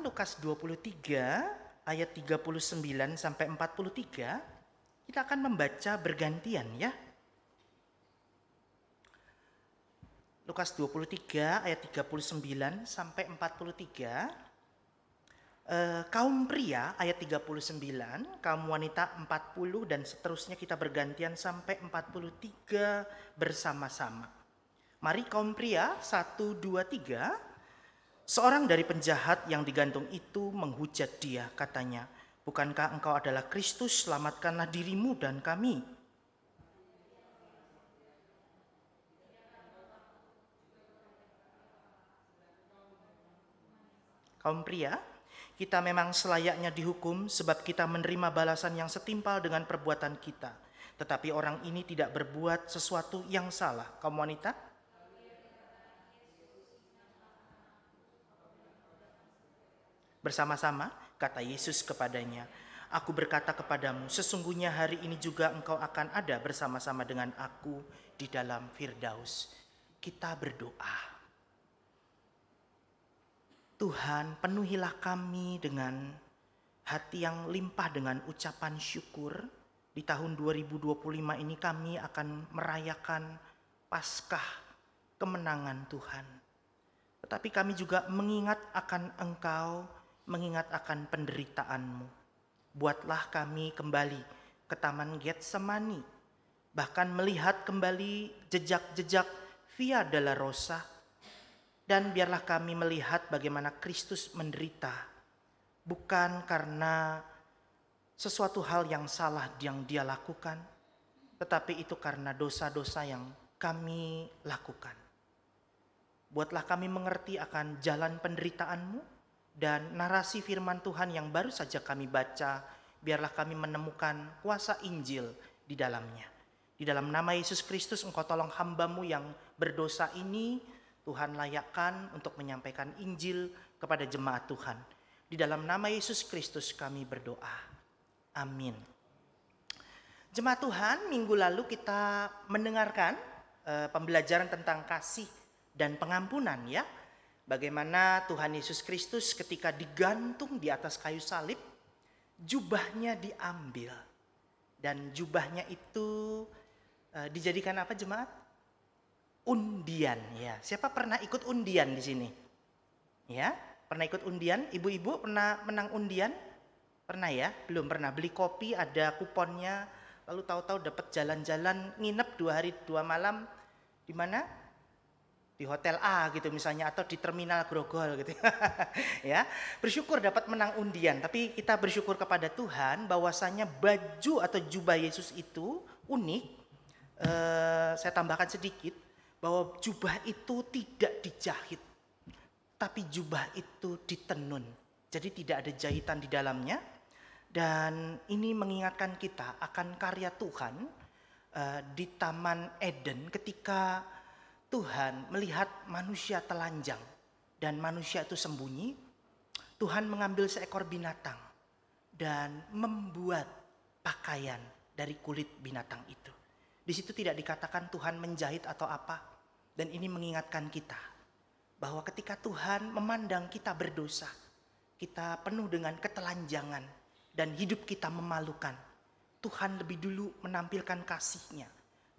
Lukas 23 ayat 39 sampai 43. Kita akan membaca bergantian ya. Lukas 23 ayat 39 sampai 43. Kaum pria ayat 39, kaum wanita 40 dan seterusnya kita bergantian sampai 43 bersama-sama. Mari kaum pria 1, 2, 3. Seorang dari penjahat yang digantung itu menghujat dia, katanya, "Bukankah engkau adalah Kristus? Selamatkanlah dirimu dan kami." Kaum pria, kita memang selayaknya dihukum sebab kita menerima balasan yang setimpal dengan perbuatan kita. Tetapi orang ini tidak berbuat sesuatu yang salah. Kaum wanita? Bersama-sama kata Yesus kepadanya, "Aku berkata kepadamu, sesungguhnya hari ini juga engkau akan ada bersama-sama dengan aku di dalam Firdaus." Kita berdoa. Tuhan, penuhilah kami dengan hati yang limpah dengan ucapan syukur. Di tahun 2025 ini kami akan merayakan Paskah kemenangan Tuhan. Tetapi kami juga mengingat akan Engkau, mengingat akan penderitaanmu. Buatlah kami kembali ke Taman Getsemani, bahkan melihat kembali jejak-jejak Via Dolorosa. Dan biarlah kami melihat bagaimana Kristus menderita, bukan karena sesuatu hal yang salah yang dia lakukan, tetapi itu karena dosa-dosa yang kami lakukan. Buatlah kami mengerti akan jalan penderitaanmu dan narasi firman Tuhan yang baru saja kami baca, biarlah kami menemukan kuasa Injil di dalamnya. Di dalam nama Yesus Kristus, Engkau tolong hamba-Mu yang berdosa ini, Tuhan layakkan untuk menyampaikan Injil kepada jemaat Tuhan. Di dalam nama Yesus Kristus kami berdoa. Amin. Jemaat Tuhan, minggu lalu kita mendengarkan pembelajaran tentang kasih dan pengampunan ya. Bagaimana Tuhan Yesus Kristus ketika digantung di atas kayu salib, jubahnya diambil. Dan jubahnya itu dijadikan apa jemaat? Undian ya. Siapa pernah ikut undian di sini? Ya, pernah ikut undian? Ibu-ibu pernah menang undian? Pernah ya? Belum pernah. Beli kopi ada kuponnya, lalu tahu-tahu dapat jalan-jalan nginep 2 hari 2 malam di mana? Di hotel A gitu misalnya, atau di terminal Grogol gitu. Ya, bersyukur dapat menang undian. Tapi kita bersyukur kepada Tuhan bahwasanya baju atau jubah Yesus itu unik. Saya tambahkan sedikit bahwa jubah itu tidak dijahit, tapi jubah itu ditenun. Jadi tidak ada jahitan di dalamnya. Dan ini mengingatkan kita akan karya Tuhan di Taman Eden ketika Tuhan melihat manusia telanjang dan manusia itu sembunyi. Tuhan mengambil seekor binatang dan membuat pakaian dari kulit binatang itu. Di situ tidak dikatakan Tuhan menjahit atau apa. Dan ini mengingatkan kita bahwa ketika Tuhan memandang kita berdosa, kita penuh dengan ketelanjangan dan hidup kita memalukan, Tuhan lebih dulu menampilkan kasih-Nya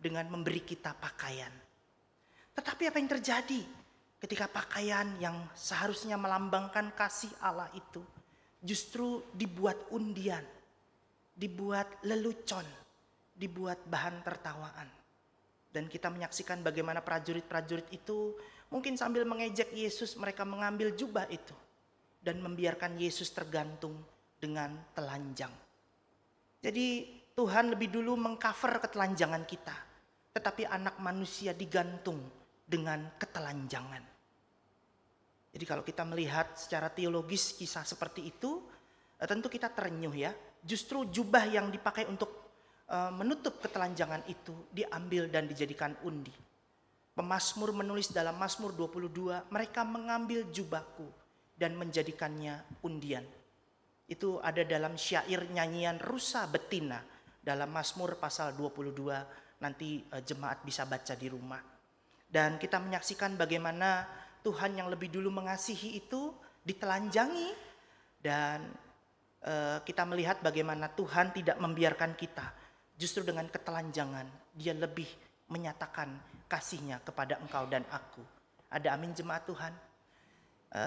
dengan memberi kita pakaian. Tetapi apa yang terjadi ketika pakaian yang seharusnya melambangkan kasih Allah itu justru dibuat undian, dibuat lelucon, dibuat bahan tertawaan. Dan kita menyaksikan bagaimana prajurit-prajurit itu mungkin sambil mengejek Yesus, mereka mengambil jubah itu dan membiarkan Yesus tergantung dengan telanjang. Jadi Tuhan lebih dulu mengcover ketelanjangan kita, tetapi anak manusia digantung dengan ketelanjangan. Jadi kalau kita melihat secara teologis kisah seperti itu, tentu kita terenyuh ya. Justru jubah yang dipakai untuk menutup ketelanjangan itu diambil dan dijadikan undi. Pemazmur menulis dalam Mazmur 22, mereka mengambil jubahku dan menjadikannya undian. Itu ada dalam syair nyanyian Rusa Betina dalam Mazmur pasal 22, nanti jemaat bisa baca di rumah. Dan kita menyaksikan bagaimana Tuhan yang lebih dulu mengasihi itu ditelanjangi Dan kita melihat bagaimana Tuhan tidak membiarkan kita. Justru dengan ketelanjangan Dia lebih menyatakan kasih-Nya kepada engkau dan aku. Ada amin jemaat Tuhan.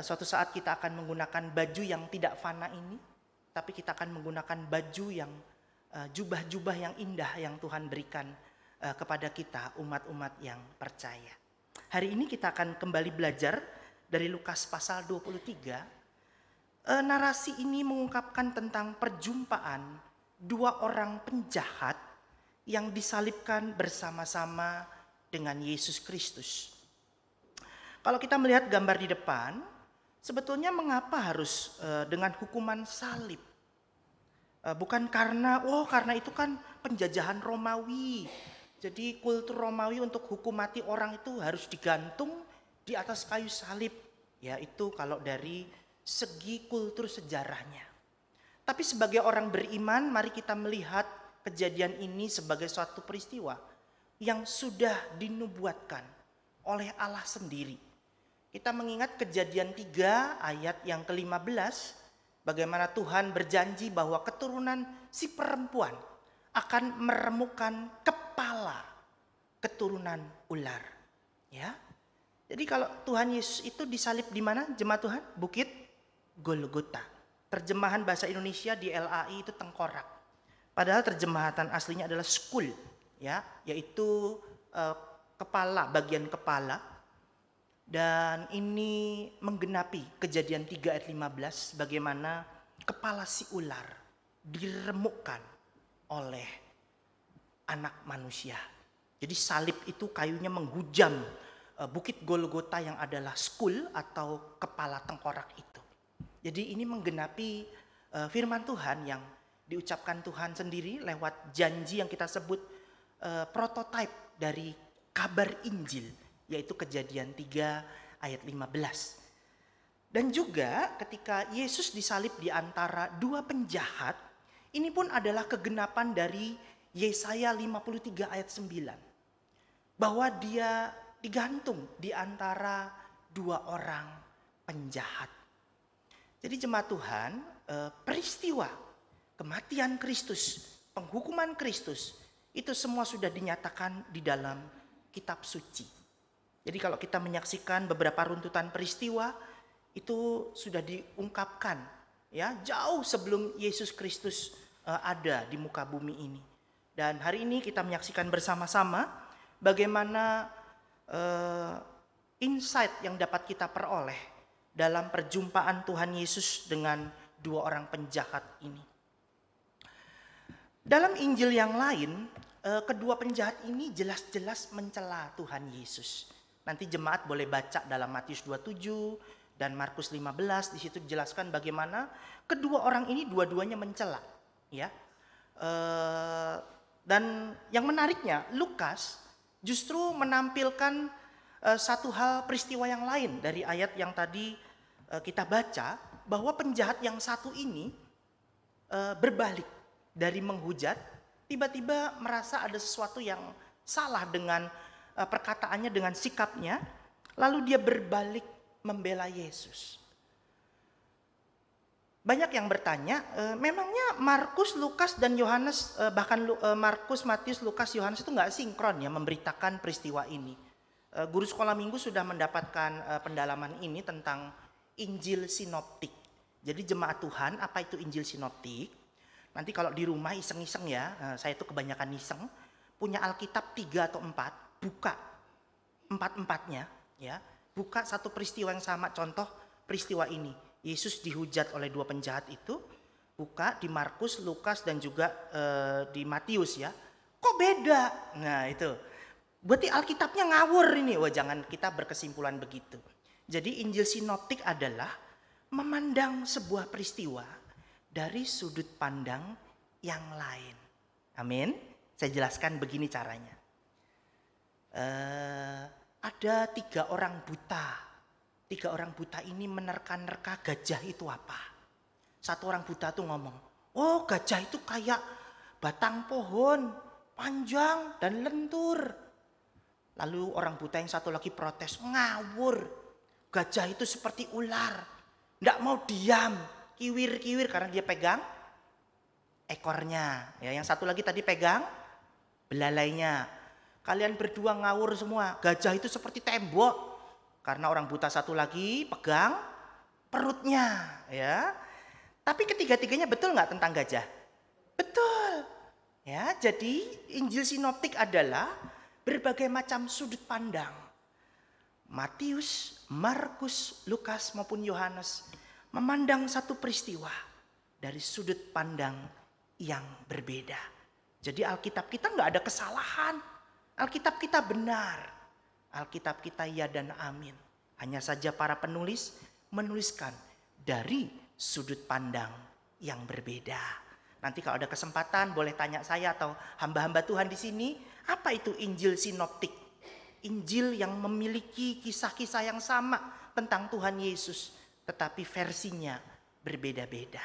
Suatu saat kita akan menggunakan baju yang tidak fana ini, tapi kita akan menggunakan baju yang jubah-jubah yang indah yang Tuhan berikan kepada kita umat-umat yang percaya. Hari ini kita akan kembali belajar dari Lukas pasal 23. Narasi ini mengungkapkan tentang perjumpaan dua orang penjahat yang disalibkan bersama-sama dengan Yesus Kristus. Kalau kita melihat gambar di depan, sebetulnya mengapa harus dengan hukuman salib? Bukan karena itu kan penjajahan Romawi. Jadi kultur Romawi untuk hukum mati orang itu harus digantung di atas kayu salib. Ya itu kalau dari segi kultur sejarahnya. Tapi sebagai orang beriman, mari kita melihat kejadian ini sebagai suatu peristiwa yang sudah dinubuatkan oleh Allah sendiri. Kita mengingat Kejadian 3 ayat yang ke-15, bagaimana Tuhan berjanji bahwa keturunan si perempuan akan meremukkan kepala keturunan ular. Ya. Jadi kalau Tuhan Yesus itu disalib di mana jemaat Tuhan? Bukit Golgota. Terjemahan bahasa Indonesia di LAI itu tengkorak. Padahal terjemahan aslinya adalah skul, ya, yaitu kepala, bagian kepala. Dan ini menggenapi Kejadian 3 ayat 15 bagaimana kepala si ular diremukkan oleh anak manusia. Jadi salib itu kayunya menghujam bukit Golgota yang adalah skul atau kepala tengkorak itu. Jadi ini menggenapi firman Tuhan yang diucapkan Tuhan sendiri lewat janji yang kita sebut prototipe dari kabar Injil, yaitu Kejadian 3 ayat 15. Dan juga ketika Yesus disalib di antara dua penjahat, ini pun adalah kegenapan dari Yesaya 53 ayat 9. Bahwa Dia digantung di antara dua orang penjahat. Jadi jemaat Tuhan, peristiwa kematian Kristus, penghukuman Kristus, itu semua sudah dinyatakan di dalam kitab suci. Jadi kalau kita menyaksikan beberapa runtutan peristiwa, itu sudah diungkapkan ya jauh sebelum Yesus Kristus ada di muka bumi ini. Dan hari ini kita menyaksikan bersama-sama bagaimana insight yang dapat kita peroleh dalam perjumpaan Tuhan Yesus dengan dua orang penjahat ini. Dalam Injil yang lain, kedua penjahat ini jelas-jelas mencela Tuhan Yesus. Nanti jemaat boleh baca dalam Matius 27 dan Markus 15, di situ dijelaskan bagaimana kedua orang ini dua-duanya mencela, ya. Dan yang menariknya, Lukas justru menampilkan satu hal peristiwa yang lain dari ayat yang tadi kita baca, bahwa penjahat yang satu ini berbalik dari menghujat, tiba-tiba merasa ada sesuatu yang salah dengan perkataannya, dengan sikapnya, lalu dia berbalik membela Yesus. Banyak yang bertanya, memangnya Markus, Lukas, dan Yohanes, bahkan Markus, Matius, Lukas, Yohanes itu nggak sinkron ya memberitakan peristiwa ini. Guru sekolah minggu sudah mendapatkan pendalaman ini tentang Injil sinoptik. Jadi jemaat Tuhan, apa itu Injil sinoptik? Nanti kalau di rumah iseng-iseng ya, saya itu kebanyakan iseng, punya Alkitab 3 atau 4, buka 4-4-nya ya. Buka satu peristiwa yang sama, contoh peristiwa ini. Yesus dihujat oleh dua penjahat itu, buka di Markus, Lukas, dan juga di Matius ya. Kok beda? Nah itu, berarti Alkitabnya ngawur ini. Wah jangan kita berkesimpulan begitu. Jadi Injil sinoptik adalah memandang sebuah peristiwa dari sudut pandang yang lain. Amin. Saya jelaskan begini caranya. Ada 3 orang buta. 3 orang buta ini menerka-nerka gajah itu apa. Satu orang buta tuh ngomong, oh gajah itu kayak batang pohon, panjang dan lentur. Lalu orang buta yang satu lagi protes, ngawur. Gajah itu seperti ular, nggak mau diam. kiwir-kiwir karena dia pegang ekornya. Ya, yang satu lagi tadi pegang belalainya. Kalian berdua ngawur semua. Gajah itu seperti tembok. Karena orang buta satu lagi pegang perutnya, ya. Tapi ketiga-tiganya betul nggak tentang gajah? Betul. Ya, jadi Injil sinoptik adalah berbagai macam sudut pandang. Matius, Markus, Lukas maupun Yohanes memandang satu peristiwa dari sudut pandang yang berbeda. Jadi Alkitab kita nggak ada kesalahan. Alkitab kita benar. Alkitab kita ya dan amin. Hanya saja para penulis menuliskan dari sudut pandang yang berbeda. Nanti kalau ada kesempatan boleh tanya saya atau hamba-hamba Tuhan di sini, apa itu Injil sinoptik? Injil yang memiliki kisah-kisah yang sama tentang Tuhan Yesus, tetapi versinya berbeda-beda.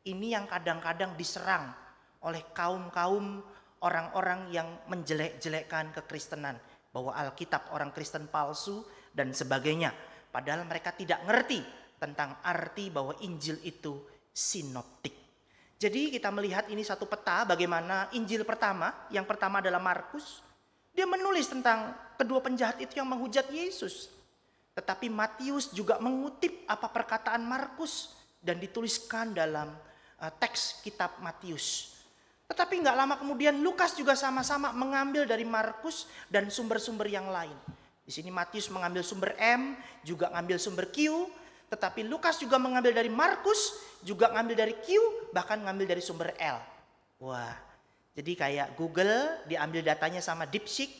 Ini yang kadang-kadang diserang oleh kaum-kaum orang-orang yang menjelek-jelekkan kekristenan, bahwa Alkitab orang Kristen palsu dan sebagainya. Padahal mereka tidak ngerti tentang arti bahwa Injil itu sinoptik. Jadi kita melihat ini satu peta bagaimana Injil pertama, yang pertama adalah Markus. Dia menulis tentang kedua penjahat itu yang menghujat Yesus. Tetapi Matius juga mengutip apa perkataan Markus dan dituliskan dalam teks kitab Matius. Tetapi nggak lama kemudian Lukas juga sama-sama mengambil dari Markus dan sumber-sumber yang lain. Di sini Matius mengambil sumber M, juga ngambil sumber Q. Tetapi Lukas juga mengambil dari Markus, juga ngambil dari Q, bahkan ngambil dari sumber L. Wah, jadi kayak Google diambil datanya sama DeepSeek,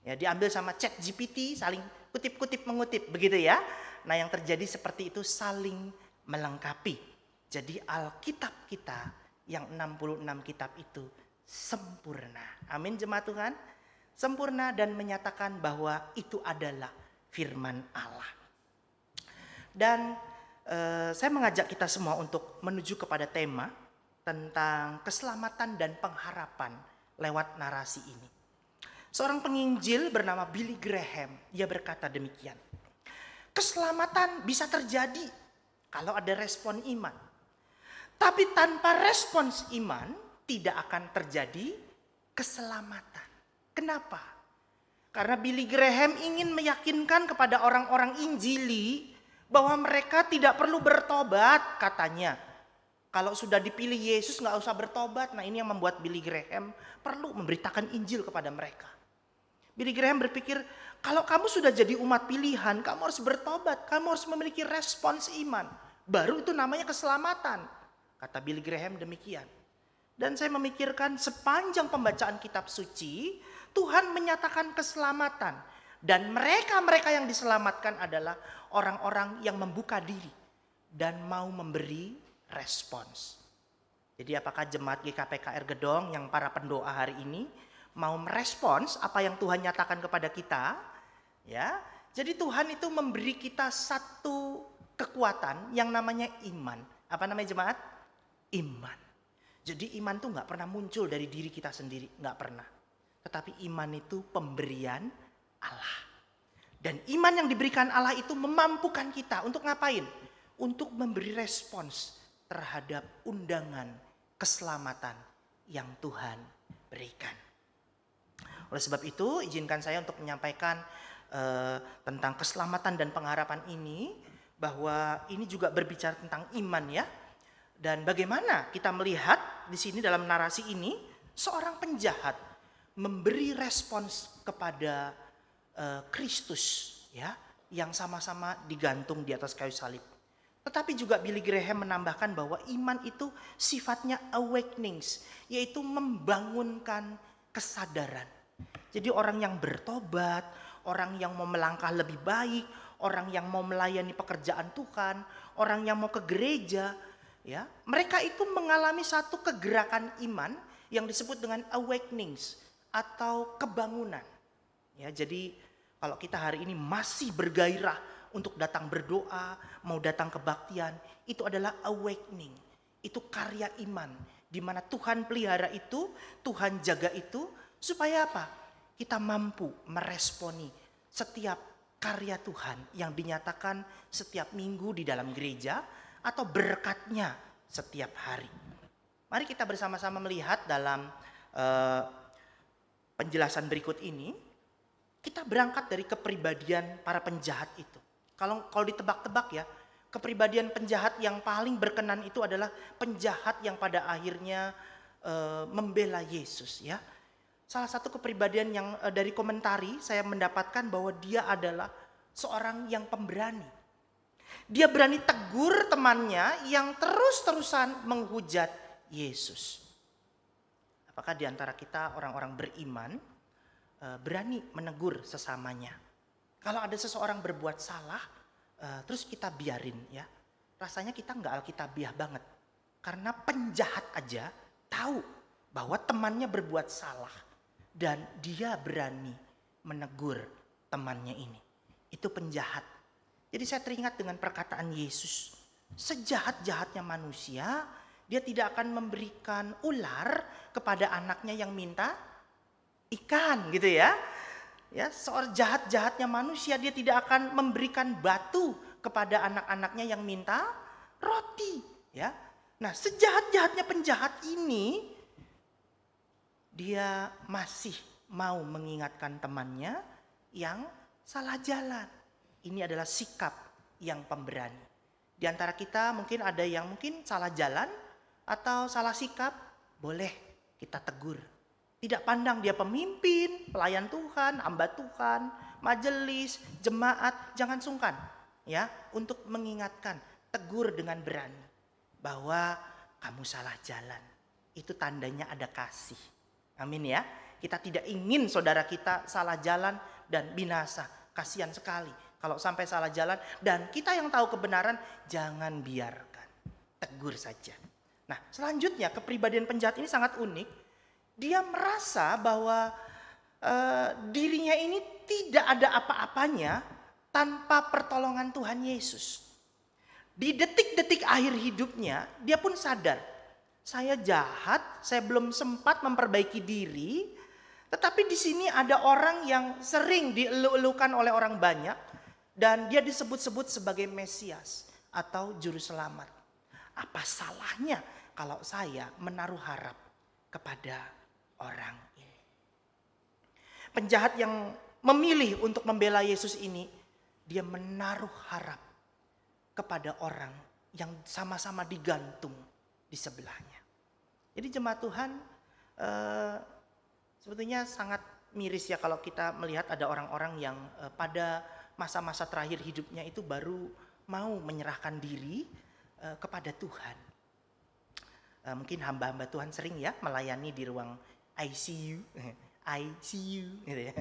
ya diambil sama ChatGPT, saling kutip-kutip mengutip, begitu ya. Nah yang terjadi seperti itu saling melengkapi. Jadi Alkitab kita yang 66 kitab itu sempurna. Amin jemaat Tuhan. Sempurna dan menyatakan bahwa itu adalah firman Allah. Dan saya mengajak kita semua untuk menuju kepada tema tentang keselamatan dan pengharapan lewat narasi ini. Seorang penginjil bernama Billy Graham, ia berkata demikian. Keselamatan bisa terjadi kalau ada respon iman. Tapi tanpa respons iman tidak akan terjadi keselamatan. Kenapa? Karena Billy Graham ingin meyakinkan kepada orang-orang Injili bahwa mereka tidak perlu bertobat katanya. Kalau sudah dipilih Yesus nggak usah bertobat. Nah ini yang membuat Billy Graham perlu memberitakan Injil kepada mereka. Billy Graham berpikir kalau kamu sudah jadi umat pilihan, kamu harus bertobat. Kamu harus memiliki respons iman. Baru itu namanya keselamatan. Kata Billy Graham demikian. Dan saya memikirkan sepanjang pembacaan kitab suci, Tuhan menyatakan keselamatan. Dan mereka-mereka yang diselamatkan adalah orang-orang yang membuka diri dan mau memberi respons. Jadi apakah jemaat GKPKR Gedong yang para pendoa hari ini mau merespons apa yang Tuhan nyatakan kepada kita? Ya, jadi Tuhan itu memberi kita satu kekuatan yang namanya iman. Apa namanya jemaat? Iman. Jadi iman itu gak pernah muncul dari diri kita sendiri, gak pernah. Tetapi iman itu pemberian Allah. Dan iman yang diberikan Allah itu memampukan kita untuk ngapain? Untuk memberi respons terhadap undangan keselamatan yang Tuhan berikan. Oleh sebab itu izinkan saya untuk menyampaikan tentang keselamatan dan pengharapan ini. Bahwa ini juga berbicara tentang iman ya. Dan bagaimana kita melihat di sini dalam narasi ini seorang penjahat memberi respons kepada Kristus ya, yang sama-sama digantung di atas kayu salib. Tetapi juga Billy Graham menambahkan bahwa iman itu sifatnya awakenings, yaitu membangunkan kesadaran. Jadi orang yang bertobat, orang yang mau melangkah lebih baik, orang yang mau melayani pekerjaan Tuhan, orang yang mau ke gereja, ya, mereka itu mengalami satu kegerakan iman yang disebut dengan awakenings atau kebangunan. Ya, jadi kalau kita hari ini masih bergairah untuk datang berdoa, mau datang kebaktian, itu adalah awakening. Itu karya iman di mana Tuhan pelihara itu, Tuhan jaga itu supaya apa? Kita mampu meresponi setiap karya Tuhan yang dinyatakan setiap minggu di dalam gereja atau berkatnya setiap hari. Mari kita bersama-sama melihat dalam penjelasan berikut ini. Kita berangkat dari kepribadian para penjahat itu. Kalau ditebak-tebak ya, kepribadian penjahat yang paling berkenan itu adalah penjahat yang pada akhirnya membela Yesus ya. Salah satu kepribadian yang dari komentari saya mendapatkan bahwa dia adalah seorang yang pemberani. Dia berani tegur temannya yang terus-terusan menghujat Yesus. Apakah di antara kita orang-orang beriman berani menegur sesamanya? Kalau ada seseorang berbuat salah, terus kita biarin ya, rasanya kita nggak alkitabiah banget. Karena penjahat aja tahu bahwa temannya berbuat salah dan dia berani menegur temannya ini. Itu penjahat. Jadi saya teringat dengan perkataan Yesus. Sejahat-jahatnya manusia, dia tidak akan memberikan ular kepada anaknya yang minta ikan gitu ya. Ya, seorang jahat-jahatnya manusia, dia tidak akan memberikan batu kepada anak-anaknya yang minta roti, ya. Nah, sejahat-jahatnya penjahat ini, dia masih mau mengingatkan temannya yang salah jalan. Ini adalah sikap yang pemberani. Di antara kita mungkin ada yang mungkin salah jalan atau salah sikap, boleh kita tegur. Tidak pandang dia pemimpin, pelayan Tuhan, hamba Tuhan, majelis, jemaat, jangan sungkan ya untuk mengingatkan, tegur dengan berani bahwa kamu salah jalan. Itu tandanya ada kasih. Amin ya. Kita tidak ingin saudara kita salah jalan dan binasa. Kasihan sekali kalau sampai salah jalan dan kita yang tahu kebenaran, jangan biarkan. Tegur saja. Nah, selanjutnya kepribadian penjahat ini sangat unik. Dia merasa bahwa dirinya ini tidak ada apa-apanya tanpa pertolongan Tuhan Yesus. Di detik-detik akhir hidupnya, dia pun sadar, saya jahat, saya belum sempat memperbaiki diri, tetapi di sini ada orang yang sering dielu-elukan oleh orang banyak dan dia disebut-sebut sebagai Mesias atau juru selamat. Apa salahnya kalau saya menaruh harap kepada orang ini? Penjahat yang memilih untuk membela Yesus ini, dia menaruh harap kepada orang yang sama-sama digantung di sebelahnya. Jadi jemaat Tuhan, sebetulnya sangat miris ya kalau kita melihat ada orang-orang yang pada masa-masa terakhir hidupnya itu baru mau menyerahkan diri kepada Tuhan. Mungkin hamba-hamba Tuhan sering ya melayani di ruang ICU, gitu ya.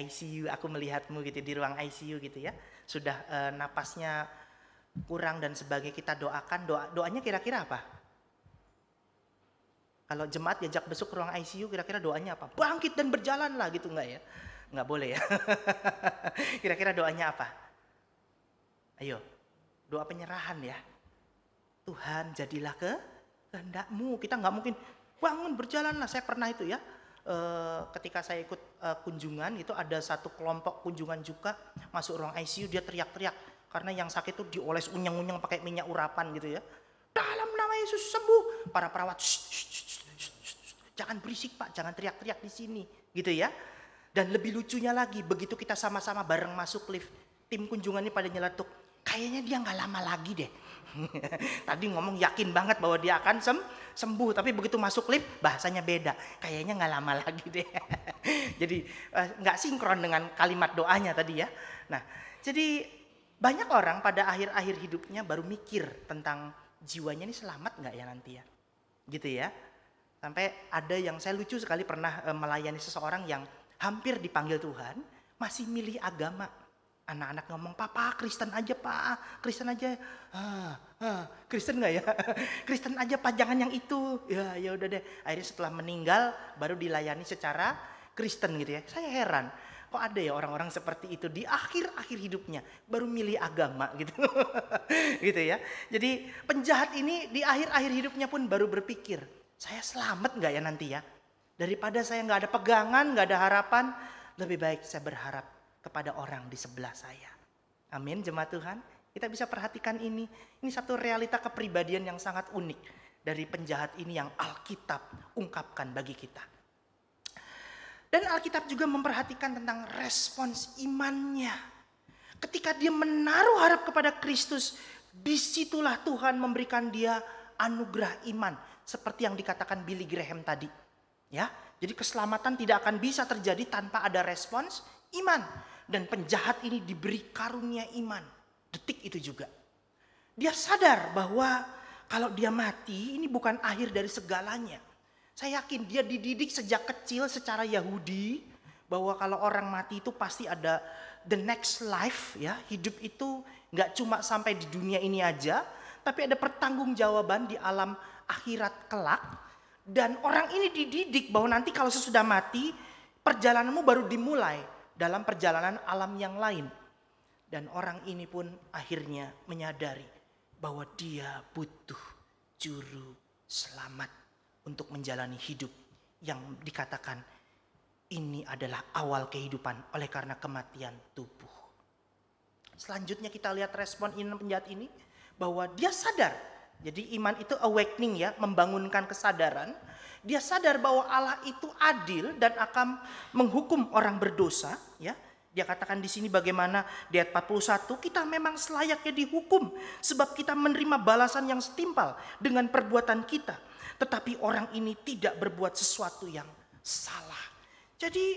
ICU, aku melihatmu gitu di ruang ICU gitu ya. Sudah napasnya kurang dan sebagainya, kita doakan. Doanya kira-kira apa? Kalau jemaat diajak besok ke ruang ICU, kira-kira doanya apa? Bangkit dan berjalan lah gitu, enggak ya? Enggak boleh ya. Kira-kira doanya apa? Ayo, doa penyerahan ya. Tuhan, jadilah kehendak-Mu. Kita enggak mungkin bangun berjalan lah. Saya pernah itu ya. Ketika saya ikut kunjungan itu ada satu kelompok kunjungan juga masuk ruang ICU, dia teriak-teriak karena yang sakit itu dioles unyeng-unyeng pakai minyak urapan gitu ya. Dalam nama Yesus sembuh. Para perawat, jangan berisik Pak, jangan teriak-teriak di sini gitu ya. Dan lebih lucunya lagi, begitu kita sama-sama bareng masuk lift, tim kunjungan ini pada nyeletuk, kayaknya dia nggak lama lagi deh. Tadi ngomong yakin banget bahwa dia akan sembuh, tapi begitu masuk lift bahasanya beda, kayaknya nggak lama lagi deh. Jadi nggak sinkron dengan kalimat doanya tadi ya. Nah, jadi banyak orang pada akhir-akhir hidupnya baru mikir tentang jiwanya ini selamat nggak ya nanti ya, gitu ya. Sampai ada yang saya lucu sekali pernah melayani seseorang yang hampir dipanggil Tuhan, masih milih agama. Anak-anak ngomong, Papa Kristen aja Pak, Kristen aja. Kristen nggak ya? Kristen aja Pak, jangan yang itu. Ya udah deh. Akhirnya setelah meninggal baru dilayani secara Kristen gitu ya. Saya heran, kok ada ya orang-orang seperti itu di akhir-akhir hidupnya baru milih agama gitu. Gitu ya. Jadi penjahat ini di akhir-akhir hidupnya pun baru berpikir, saya selamat nggak ya nanti ya? Daripada saya nggak ada pegangan, nggak ada harapan, lebih baik saya berharap kepada orang di sebelah saya. Amin, jemaat Tuhan. Kita bisa perhatikan ini. Ini satu realita kepribadian yang sangat unik dari penjahat ini yang Alkitab ungkapkan bagi kita. Dan Alkitab juga memperhatikan tentang respons imannya. Ketika dia menaruh harap kepada Kristus, disitulah Tuhan memberikan dia anugerah iman. Seperti yang dikatakan Billy Graham tadi. Ya, jadi keselamatan tidak akan bisa terjadi tanpa ada respons iman. Dan penjahat ini diberi karunia iman. Detik itu juga. Dia sadar bahwa kalau dia mati ini bukan akhir dari segalanya. Saya yakin dia dididik sejak kecil secara Yahudi. Bahwa kalau orang mati itu pasti ada the next life. Ya, hidup itu gak cuma sampai di dunia ini aja. Tapi ada pertanggungjawaban di alam akhirat kelak. Dan orang ini dididik bahwa nanti kalau sesudah mati, perjalananmu baru dimulai dalam perjalanan alam yang lain. Dan orang ini pun akhirnya menyadari bahwa dia butuh juru selamat untuk menjalani hidup yang dikatakan ini adalah awal kehidupan oleh karena kematian tubuh. Selanjutnya kita lihat respon penjahat ini bahwa dia sadar. Jadi iman itu awakening ya, membangunkan kesadaran. Dia sadar bahwa Allah itu adil dan akan menghukum orang berdosa. Ya, dia katakan di sini bagaimana di ayat 41 kita memang selayaknya dihukum sebab kita menerima balasan yang setimpal dengan perbuatan kita. Tetapi orang ini tidak berbuat sesuatu yang salah. Jadi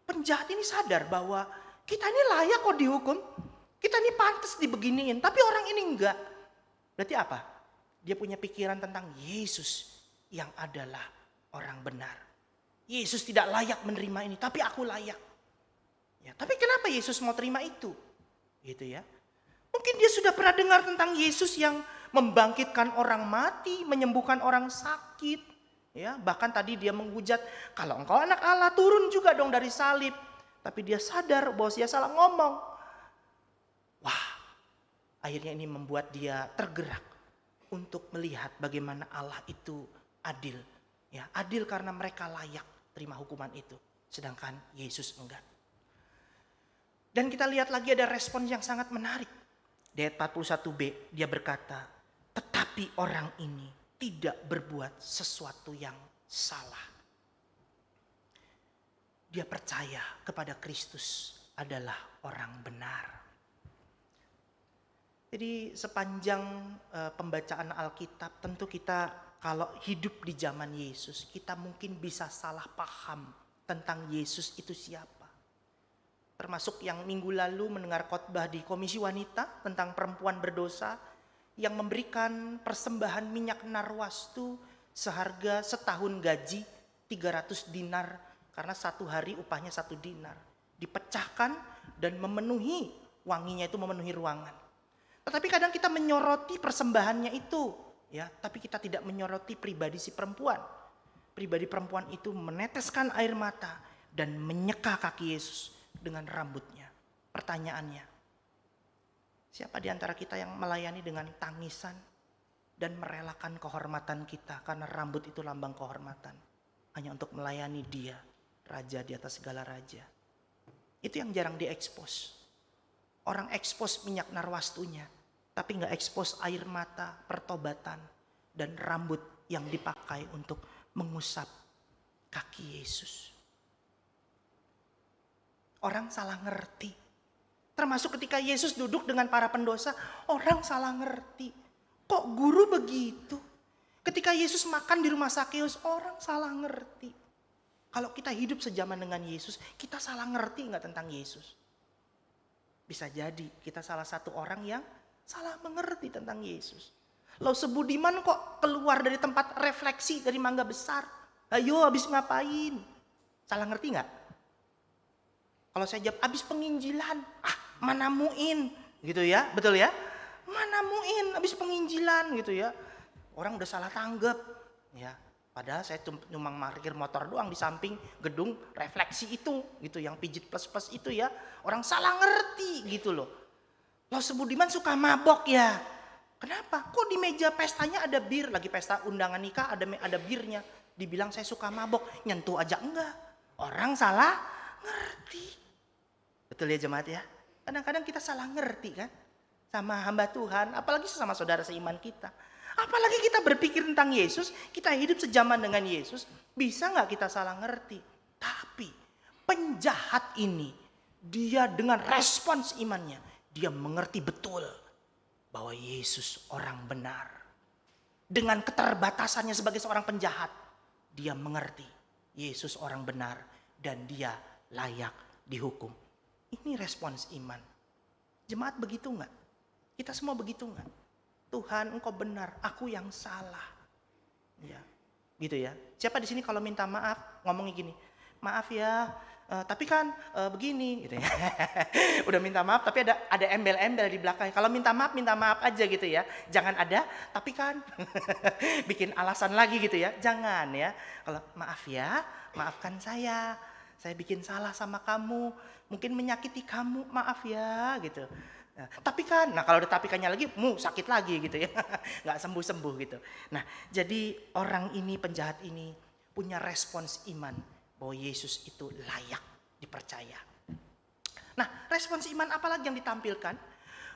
penjahat ini sadar bahwa kita ini layak kok dihukum. Kita ini pantas dibeginiin, tapi orang ini enggak. Berarti apa? Dia punya pikiran tentang Yesus yang adalah orang benar. Yesus tidak layak menerima ini, tapi aku layak. Ya, tapi kenapa Yesus mau terima itu? Gitu ya. Mungkin dia sudah pernah dengar tentang Yesus yang membangkitkan orang mati, menyembuhkan orang sakit. Ya, bahkan tadi dia menghujat, kalau engkau anak Allah turun juga dong dari salib. Tapi dia sadar bahwa dia salah ngomong. Wah, akhirnya ini membuat dia tergerak untuk melihat bagaimana Allah itu adil. Ya, adil karena mereka layak terima hukuman itu. Sedangkan Yesus enggak. Dan kita lihat lagi ada respon yang sangat menarik. Di ayat 41b dia berkata, tetapi orang ini tidak berbuat sesuatu yang salah. Dia percaya kepada Kristus adalah orang benar. Jadi sepanjang pembacaan Alkitab tentu kita kalau hidup di zaman Yesus kita mungkin bisa salah paham tentang Yesus itu siapa. Termasuk yang minggu lalu mendengar khotbah di Komisi Wanita tentang perempuan berdosa yang memberikan persembahan minyak narwastu seharga setahun gaji 300 dinar karena satu hari upahnya 1 dinar. Dipecahkan dan memenuhi wanginya itu memenuhi ruangan. Tetapi kadang kita menyoroti persembahannya itu, ya, tapi kita tidak menyoroti pribadi si perempuan. Pribadi perempuan itu meneteskan air mata dan menyeka kaki Yesus dengan rambutnya. Pertanyaannya, siapa di antara kita yang melayani dengan tangisan dan merelakan kehormatan kita karena rambut itu lambang kehormatan hanya untuk melayani Dia, Raja di atas segala raja. Itu yang jarang diekspos. Orang ekspos minyak narwastunya, tapi nggak ekspos air mata, pertobatan, dan rambut yang dipakai untuk mengusap kaki Yesus. Orang salah ngerti. Termasuk ketika Yesus duduk dengan para pendosa, orang salah ngerti. Kok guru begitu? Ketika Yesus makan di rumah Sakeus, orang salah ngerti. Kalau kita hidup sejaman dengan Yesus, kita salah ngerti nggak tentang Yesus? Bisa jadi kita salah satu orang yang salah mengerti tentang Yesus. Lalu sebudiman kok keluar dari tempat refleksi dari Mangga Besar. Ayo habis ngapain? Salah ngerti nggak? Kalau saya jawab habis penginjilan. Mana muin gitu ya, betul ya? Mana muin habis penginjilan gitu ya. Orang udah salah tanggap ya. Padahal saya cuma parkir motor doang di samping gedung refleksi itu gitu, yang pijit plus-plus itu ya. Orang salah ngerti gitu loh. Lo sebudiman suka mabok ya. Kenapa? Kok di meja pestanya ada bir, lagi pesta undangan nikah ada birnya. Dibilang saya suka mabok, nyentuh aja enggak. Orang salah ngerti. Betul ya jemaat ya? Kadang-kadang kita salah ngerti kan. sama hamba Tuhan, apalagi sama saudara seiman kita. Apalagi kita berpikir tentang Yesus, kita hidup sejaman dengan Yesus, bisa nggak kita salah ngerti? Tapi penjahat ini, dia dengan respons imannya, dia mengerti betul bahwa Yesus orang benar. Dengan keterbatasannya sebagai seorang penjahat, dia mengerti Yesus orang benar dan dia layak dihukum. Ini respons iman. Jemaat begitu nggak? Kita semua begitu nggak? Tuhan, Engkau benar, aku yang salah. Ya, gitu ya. Siapa di sini kalau minta maaf ngomongnya gini, maaf ya, tapi kan begini, gitu ya. Udah minta maaf, tapi ada embel-embel di belakang. Kalau minta maaf aja gitu ya. Jangan ada, tapi kan bikin alasan lagi gitu ya. Jangan ya. Kalau maaf ya, maafkan saya bikin salah sama kamu, mungkin menyakiti kamu, maaf ya, gitu. Nah, tapi kan, nah kalau ada tapikannya lagi, sakit lagi gitu ya, nggak sembuh-sembuh gitu. Nah, jadi orang ini, penjahat ini punya respons iman bahwa Yesus itu layak dipercaya. Nah, respons iman apa lagi yang ditampilkan?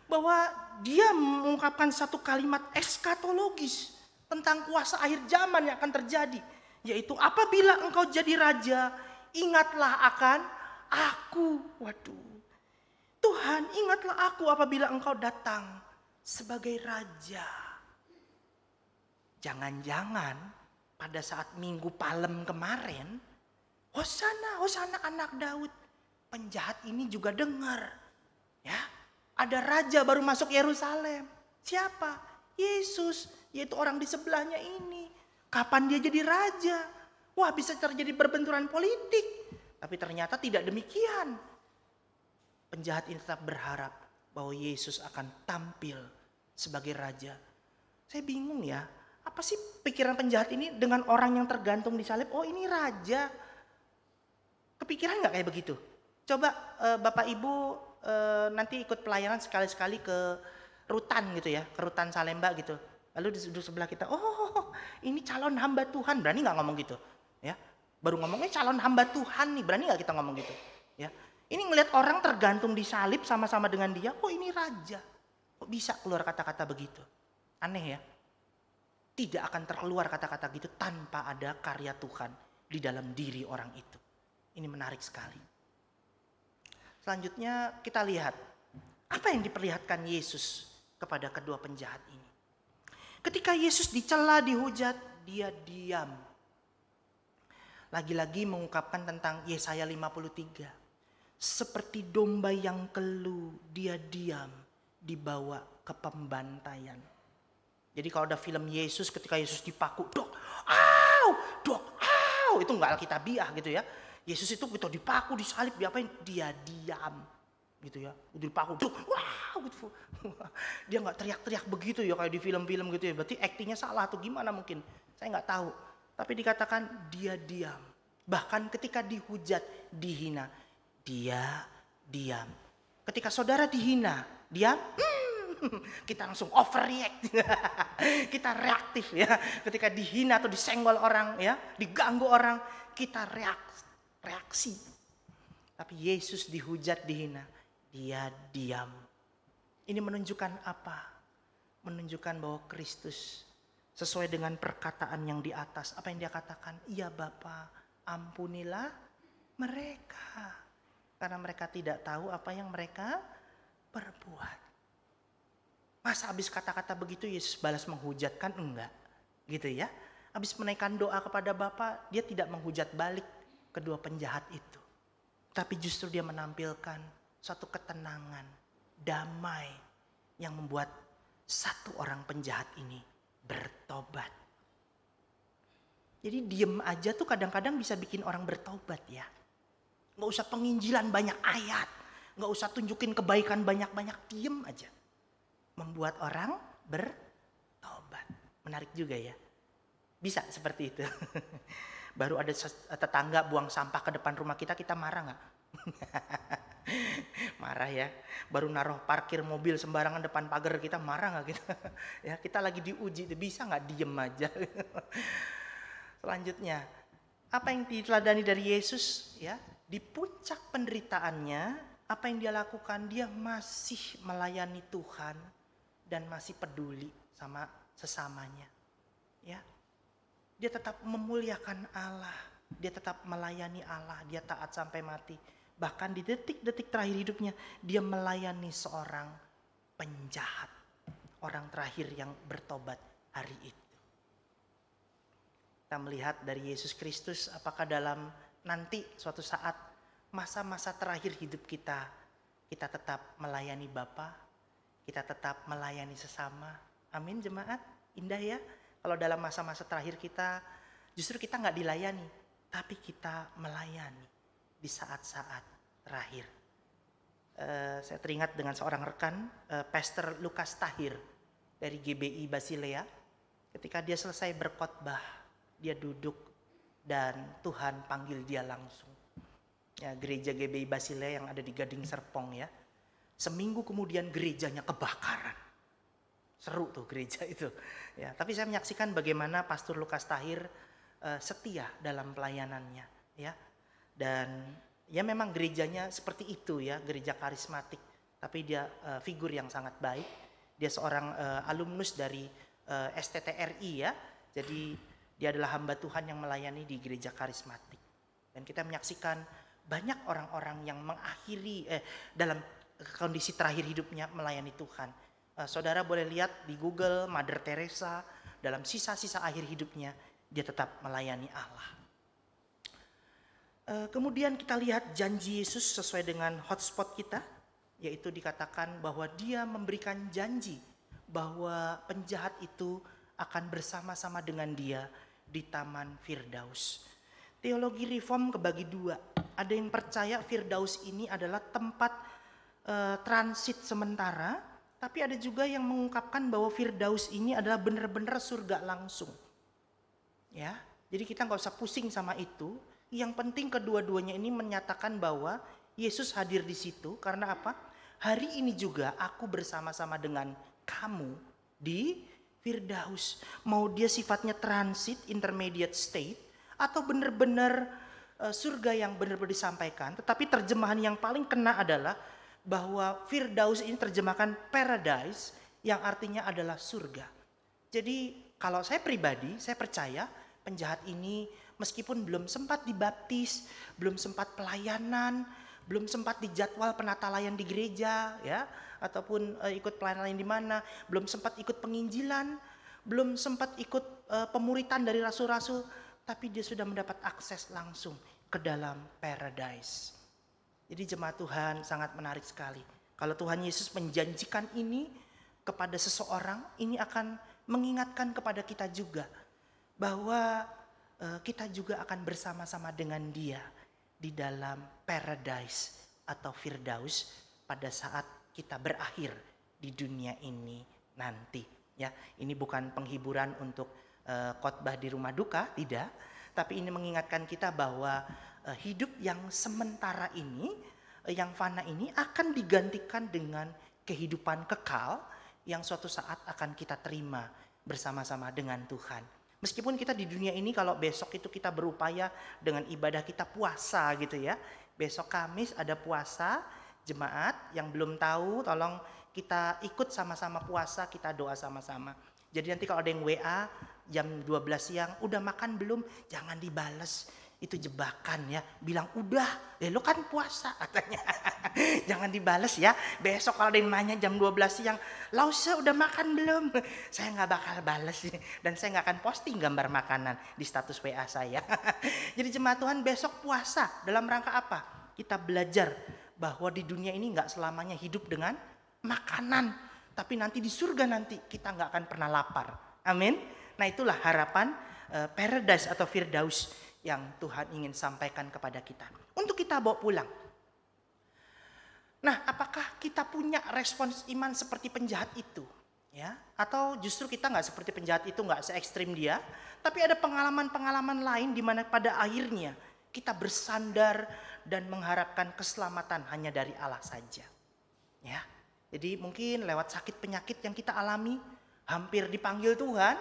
Bahwa dia mengungkapkan satu kalimat eskatologis tentang kuasa akhir zaman yang akan terjadi, yaitu apabila engkau jadi raja, ingatlah akan aku. Waduh. Tuhan, ingatlah aku apabila engkau datang sebagai raja. Jangan-jangan pada saat Minggu Palem kemarin, Hosana, Hosana anak Daud. Penjahat ini juga dengar. Ya, ada raja baru masuk Yerusalem. Siapa? Yesus, yaitu orang di sebelahnya ini. Kapan dia jadi raja? Wah, bisa terjadi perbenturan politik. Tapi ternyata tidak demikian. Penjahat ini tetap berharap bahwa Yesus akan tampil sebagai raja. Saya bingung ya, apa sih pikiran penjahat ini dengan orang yang tergantung di salib? Oh, ini raja. Kepikiran nggak kayak begitu? Coba Bapak Ibu nanti ikut pelayanan sekali-sekali ke Rutan gitu ya, ke Rutan Salemba gitu. Lalu di sebelah kita, oh ini calon hamba Tuhan, berani nggak ngomong gitu? Ya, baru ngomongnya calon hamba Tuhan nih, berani nggak kita ngomong gitu? Ya. Ini ngelihat orang tergantung di salib sama-sama dengan dia, oh ini raja. Kok bisa keluar kata-kata begitu? Aneh ya. Tidak akan terkeluar kata-kata gitu tanpa ada karya Tuhan di dalam diri orang itu. Ini menarik sekali. Selanjutnya kita lihat, apa yang diperlihatkan Yesus kepada kedua penjahat ini. Ketika Yesus dicela, dihujat, dia diam. Lagi-lagi mengungkapkan tentang Yesaya 53. Seperti domba yang kelu, dia diam, dibawa ke pembantaian. Jadi kalau ada film Yesus, ketika Yesus dipaku, dok, itu nggak alkitabiah gitu ya. Yesus itu begitu dipaku, disalib, diapain? Dia diam, gitu ya. Udah dipaku, dok, gitu. Dia nggak teriak-teriak begitu ya kayak di film-film gitu ya. Berarti aktingnya salah atau gimana mungkin? Saya nggak tahu. Tapi dikatakan dia diam. Bahkan ketika dihujat, dihina, dia diam. Ketika saudara dihina, diam, kita langsung overreact. Kita reaktif ya. Ketika dihina atau disenggol orang ya, diganggu orang, kita reaksi. Tapi Yesus dihujat, dihina, dia diam. Ini menunjukkan apa? Menunjukkan bahwa Kristus sesuai dengan perkataan yang di atas. Apa yang dia katakan? Iya Bapa, ampunilah mereka. Karena mereka tidak tahu apa yang mereka perbuat. Masa habis kata-kata begitu Yesus balas menghujatkan? Enggak. Gitu ya. Habis menaikkan doa kepada Bapa, dia tidak menghujat balik kedua penjahat itu. Tapi justru dia menampilkan suatu ketenangan, damai yang membuat satu orang penjahat ini bertobat. Jadi diem aja tuh kadang-kadang bisa bikin orang bertobat ya. Gak usah penginjilan banyak ayat. Gak usah tunjukin kebaikan banyak-banyak. Diem aja. Membuat orang bertobat. Menarik juga ya. Bisa seperti itu. Baru ada tetangga buang sampah ke depan rumah kita marah gak? Marah ya. Baru naruh parkir mobil sembarangan depan pagar kita, marah gak kita? Ya, kita lagi diuji. Bisa gak diem aja? Selanjutnya. Apa yang diteladani dari Yesus ya? Di puncak penderitaannya, Apa yang dia lakukan? Dia masih melayani Tuhan dan masih peduli sama sesamanya. Ya, dia tetap memuliakan Allah, dia tetap melayani Allah, dia taat sampai mati. Bahkan di detik-detik terakhir hidupnya, dia melayani seorang penjahat, orang terakhir yang bertobat hari itu. Kita melihat dari Yesus Kristus, apakah dalam nanti suatu saat masa-masa terakhir hidup kita, kita tetap melayani Bapa, kita tetap melayani sesama. Amin jemaat, indah ya. Kalau dalam masa-masa terakhir kita, justru kita nggak dilayani, tapi kita melayani di saat-saat terakhir. Saya teringat dengan seorang rekan, Pastor Lukas Tahir dari GBI Basilea. Ketika dia selesai berkhotbah, dia duduk dan Tuhan panggil dia langsung. Ya, gereja GBI Basilea yang ada di Gading Serpong ya. Seminggu kemudian gerejanya kebakaran. Seru tuh gereja itu. Ya, tapi saya menyaksikan bagaimana Pastor Lukas Tahir setia dalam pelayanannya ya. Dan ya memang gerejanya seperti itu ya, gereja karismatik. Tapi dia figur yang sangat baik. Dia seorang alumnus dari STTRI ya. Jadi dia adalah hamba Tuhan yang melayani di gereja karismatik. Dan kita menyaksikan banyak orang-orang yang mengakhiri dalam kondisi terakhir hidupnya melayani Tuhan. Saudara boleh lihat di Google Mother Teresa dalam sisa-sisa akhir hidupnya dia tetap melayani Allah. Kemudian kita lihat janji Yesus sesuai dengan hotspot kita, yaitu dikatakan bahwa dia memberikan janji bahwa penjahat itu akan bersama-sama dengan dia di Taman Firdaus. Teologi reform kebagi dua. Ada yang percaya Firdaus ini adalah tempat transit sementara, tapi ada juga yang mengungkapkan bahwa Firdaus ini adalah benar-benar surga langsung. Ya, jadi kita nggak usah pusing sama itu. Yang penting kedua-duanya ini menyatakan bahwa Yesus hadir di situ karena apa? Hari ini juga aku bersama-sama dengan kamu di Firdaus. Mau dia sifatnya transit, intermediate state, atau benar-benar surga yang benar-benar disampaikan. Tetapi terjemahan yang paling kena adalah bahwa Firdaus ini terjemahkan paradise yang artinya adalah surga. Jadi kalau saya pribadi, saya percaya penjahat ini meskipun belum sempat dibaptis, belum sempat pelayanan, belum sempat dijadwal penatalayan di gereja ya, ataupun ikut pelayanan di mana, belum sempat ikut penginjilan, belum sempat ikut pemuritan dari rasul-rasul, tapi dia sudah mendapat akses langsung ke dalam paradise. Jadi jemaat Tuhan sangat menarik sekali. Kalau Tuhan Yesus menjanjikan ini kepada seseorang, ini akan mengingatkan kepada kita juga bahwa kita juga akan bersama-sama dengan dia di dalam paradise atau Firdaus pada saat kita berakhir di dunia ini nanti. Ya, ini bukan penghiburan untuk khotbah di rumah duka, tidak. Tapi ini mengingatkan kita bahwa hidup yang sementara ini, yang fana ini akan digantikan dengan kehidupan kekal yang suatu saat akan kita terima bersama-sama dengan Tuhan. Meskipun kita di dunia ini kalau besok itu kita berupaya dengan ibadah kita puasa gitu ya. Besok Kamis ada puasa, jemaat yang belum tahu tolong kita ikut sama-sama puasa, kita doa sama-sama. Jadi nanti kalau ada yang WA jam 12 siang, udah makan belum? Jangan dibales. Itu jebakan ya. Bilang udah, lo kan puasa katanya. Jangan dibales ya. Besok kalau ada yang nanya jam 12 siang, Lause udah makan belum? Saya gak bakal bales. Dan saya gak akan posting gambar makanan di status WA saya. Jadi jemaat Tuhan besok puasa. Dalam rangka apa? Kita belajar bahwa di dunia ini gak selamanya hidup dengan makanan. Tapi nanti di surga nanti kita gak akan pernah lapar. Amin. Nah itulah harapan paradise atau Firdaus yang Tuhan ingin sampaikan kepada kita. Untuk kita bawa pulang. Nah apakah kita punya respons iman seperti penjahat itu? Ya, atau justru kita gak seperti penjahat itu, gak se-ekstrim dia. Tapi ada pengalaman-pengalaman lain di mana pada akhirnya kita bersandar dan mengharapkan keselamatan hanya dari Allah saja. Ya, jadi mungkin lewat sakit penyakit yang kita alami, hampir dipanggil Tuhan,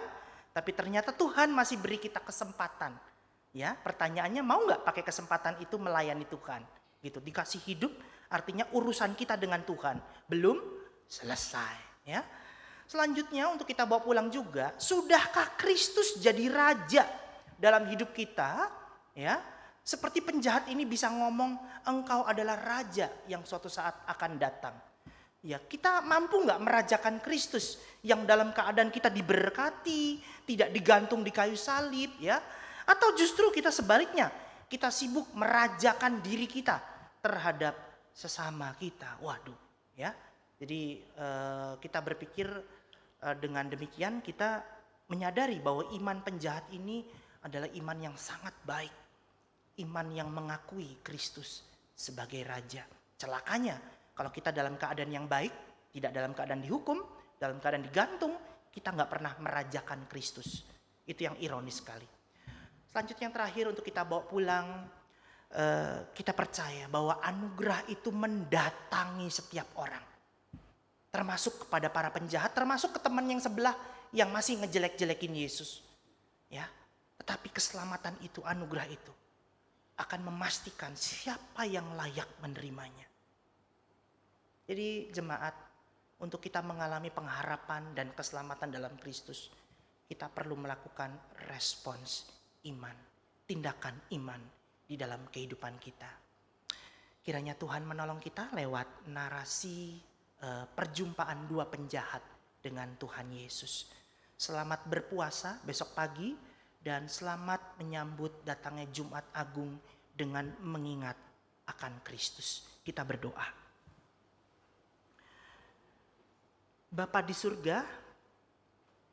tapi ternyata Tuhan masih beri kita kesempatan. Ya, pertanyaannya mau nggak pakai kesempatan itu melayani Tuhan? Gitu, dikasih hidup Artinya urusan kita dengan Tuhan belum selesai, ya. Selanjutnya untuk kita bawa pulang juga, sudahkah Kristus jadi raja dalam hidup kita, ya? Seperti penjahat ini bisa ngomong, engkau adalah raja yang suatu saat akan datang. Ya, kita mampu nggak merajakan Kristus yang dalam keadaan kita diberkati, tidak digantung di kayu salib, ya? Atau justru kita sebaliknya, kita sibuk merajakan diri kita terhadap sesama kita. Waduh, ya. Jadi kita berpikir dengan demikian kita menyadari bahwa iman penjahat ini adalah iman yang sangat baik. Iman yang mengakui Kristus sebagai raja. Celakanya kalau kita dalam keadaan yang baik, tidak dalam keadaan dihukum, dalam keadaan digantung, kita nggak pernah merajakan Kristus. Itu yang ironis sekali. Selanjutnya yang terakhir untuk kita bawa pulang, kita percaya bahwa anugerah itu mendatangi setiap orang. Termasuk kepada para penjahat, termasuk ke teman yang sebelah yang masih ngejelek-jelekin Yesus. Ya, tetapi keselamatan itu, anugerah itu akan memastikan siapa yang layak menerimanya. Jadi jemaat, untuk kita mengalami pengharapan dan keselamatan dalam Kristus, kita perlu melakukan respons iman, tindakan iman di dalam kehidupan kita. Kiranya Tuhan menolong kita lewat narasi perjumpaan dua penjahat dengan Tuhan Yesus. Selamat berpuasa besok pagi dan selamat menyambut datangnya Jumat Agung dengan mengingat akan Kristus. Kita berdoa. Bapa di surga,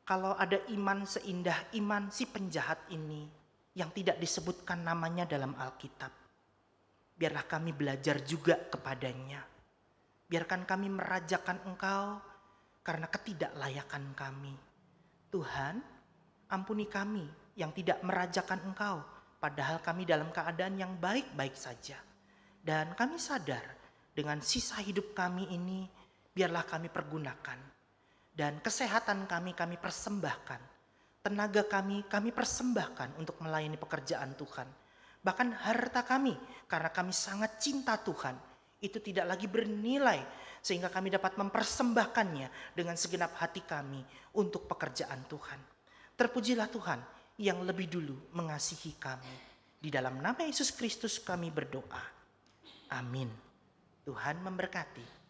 kalau ada iman seindah iman si penjahat ini yang tidak disebutkan namanya dalam Alkitab, biarlah kami belajar juga kepadanya. Biarkan kami merajakan Engkau karena ketidaklayakan kami. Tuhan, ampuni kami yang tidak merajakan Engkau, padahal kami dalam keadaan yang baik-baik saja. Dan kami sadar dengan sisa hidup kami ini, biarlah kami pergunakan. Dan kesehatan kami persembahkan. Tenaga kami persembahkan untuk melayani pekerjaan Tuhan. Bahkan harta kami, karena kami sangat cinta Tuhan, itu tidak lagi bernilai sehingga kami dapat mempersembahkannya dengan segenap hati kami untuk pekerjaan Tuhan. Terpujilah Tuhan yang lebih dulu mengasihi kami. Di dalam nama Yesus Kristus kami berdoa. Amin. Tuhan memberkati.